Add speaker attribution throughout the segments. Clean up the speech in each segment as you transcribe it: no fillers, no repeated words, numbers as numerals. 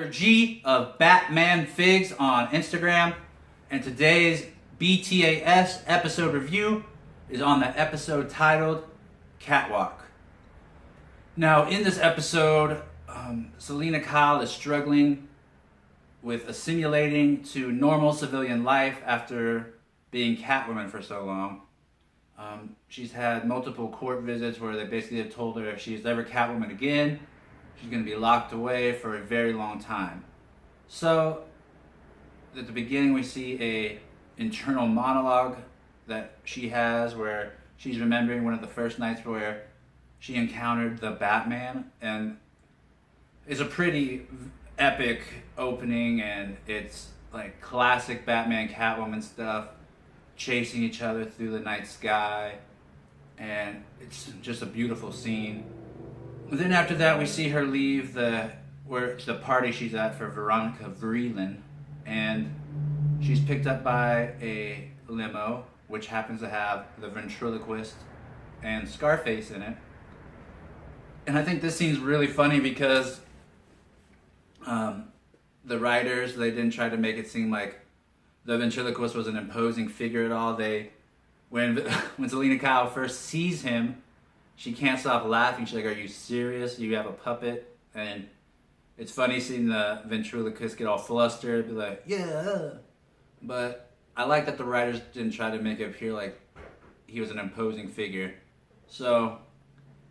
Speaker 1: G of Batman Figs on Instagram, and today's BTAS episode review is on the episode titled Catwalk. Now, in this episode, Selina Kyle is struggling with assimilating to normal civilian life after being Catwoman for so long. She's had multiple court visits where they basically have told her if she's ever Catwoman again, she's going to be locked away for a very long time. So, at the beginning we see a internal monologue that she has where she's remembering one of the first nights where she encountered the Batman, and it's a pretty epic opening, and it's like classic Batman Catwoman stuff, chasing each other through the night sky, and it's just a beautiful scene. And then after that, we see her leave the party she's at for Veronica Vreeland, and she's picked up by a limo, which happens to have the Ventriloquist and Scarface in it. And I think this scene's really funny because the writers, they didn't try to make it seem like the Ventriloquist was an imposing figure at all. When Selina Kyle first sees him, she can't stop laughing. She's like, "Are you serious? You have a puppet?" And it's funny seeing the Ventriloquist get all flustered, be like, "Yeah." But I like that the writers didn't try to make it appear like he was an imposing figure. So,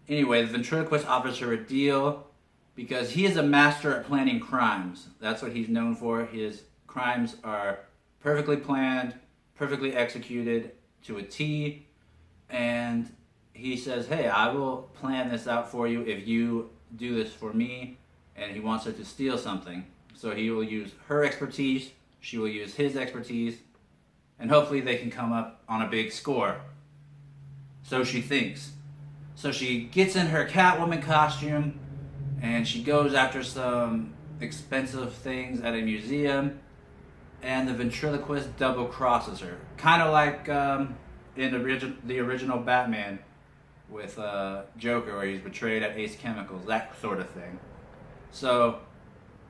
Speaker 1: anyway, the Ventriloquist offers her a deal because he is a master at planning crimes. That's what he's known for. His crimes are perfectly planned, perfectly executed to a T, and he says, "Hey, I will plan this out for you if you do this for me," and he wants her to steal something. So he will use her expertise, she will use his expertise, and hopefully they can come up on a big score. So she thinks. So she gets in her Catwoman costume, and she goes after some expensive things at a museum, and the Ventriloquist double crosses her. Kind of like in the original Batman with Joker, where he's betrayed at Ace Chemicals, that sort of thing. So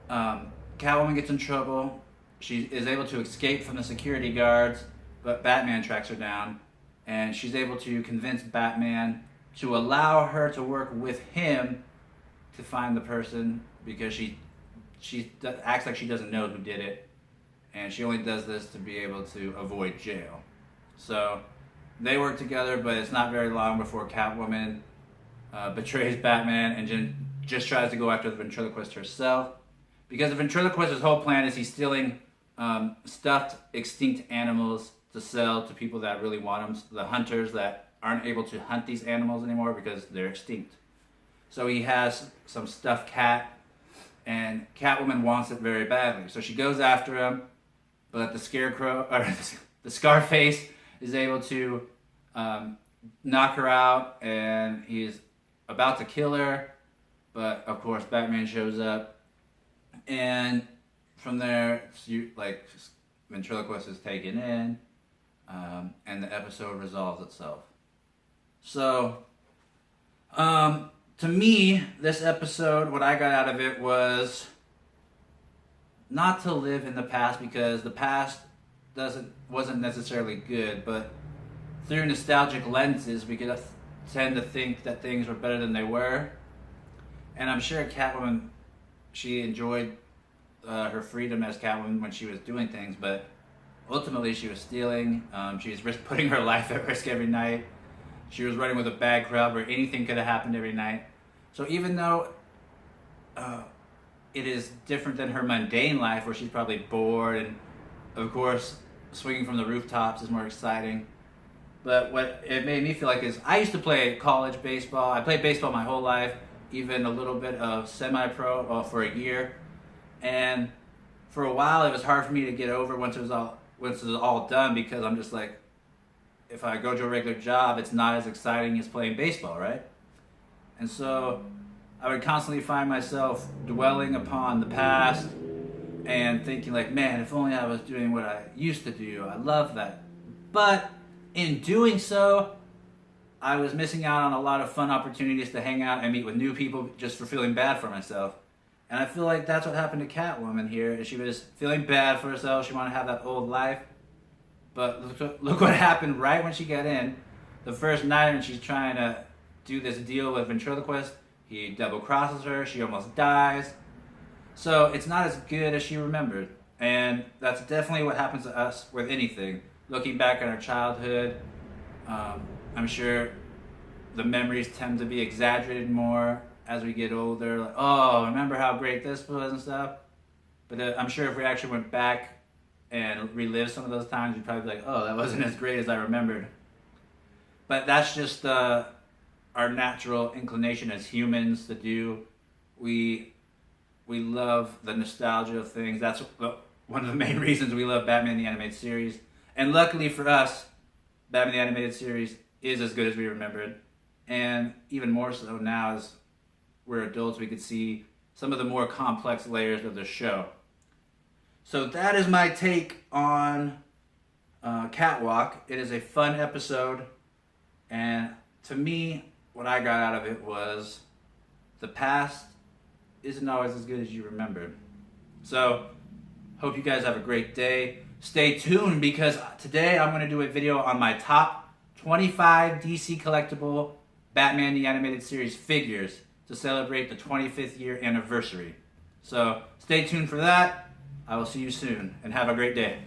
Speaker 1: Catwoman gets in trouble. She is able to escape from the security guards, but Batman tracks her down, and she's able to convince Batman to allow her to work with him to find the person, because she acts like she doesn't know who did it, and she only does this to be able to avoid jail. So they work together, but it's not very long before Catwoman betrays Batman and just tries to go after the Ventriloquist herself. Because the Ventriloquist's whole plan is he's stealing stuffed extinct animals to sell to people that really want them, the hunters that aren't able to hunt these animals anymore because they're extinct. So he has some stuffed cat, and Catwoman wants it very badly. So she goes after him, but the Scarface is able to knock her out, and he's about to kill her, but of course Batman shows up, and from there, Ventriloquist is taken in, and the episode resolves itself. So, to me, this episode, what I got out of it was not to live in the past, because the past wasn't necessarily good, but through nostalgic lenses, we could tend to think that things were better than they were. And I'm sure Catwoman, she enjoyed her freedom as Catwoman when she was doing things, but ultimately she was stealing. She was putting her life at risk every night. She was running with a bad crowd where anything could have happened every night. So even though it is different than her mundane life, where she's probably bored, and of course swinging from the rooftops is more exciting, but what it made me feel like is I used to play college baseball. I played baseball my whole life, even a little bit of semi-pro for a year, and for a while it was hard for me to get over once it was all done, because I'm just like, if I go to a regular job, it's not as exciting as playing baseball, right? And so I would constantly find myself dwelling upon the past and thinking like, man, if only I was doing what I used to do. I love that. But in doing so, I was missing out on a lot of fun opportunities to hang out and meet with new people just for feeling bad for myself. And I feel like that's what happened to Catwoman here. Is she was feeling bad for herself. She wanted to have that old life. But look what happened right when she got in. The first night when she's trying to do this deal with Ventriloquist, he double crosses her. She almost dies. So it's not as good as she remembered. And that's definitely what happens to us with anything. Looking back at our childhood, I'm sure the memories tend to be exaggerated more as we get older. Like, oh, remember how great this was and stuff. But I'm sure if we actually went back and relived some of those times, we'd probably be like, oh, that wasn't as great as I remembered. But that's just our natural inclination as humans to do. We love the nostalgia of things. That's one of the main reasons we love Batman the Animated Series. And luckily for us, Batman the Animated Series is as good as we remembered. And even more so now as we're adults, we could see some of the more complex layers of the show. So that is my take on Catwalk. It is a fun episode. And to me, what I got out of it was the past isn't always as good as you remembered. So, hope you guys have a great day. Stay tuned because today I'm going to do a video on my top 25 DC collectible Batman the Animated Series figures to celebrate the 25th year anniversary. So, stay tuned for that. I will see you soon and have a great day.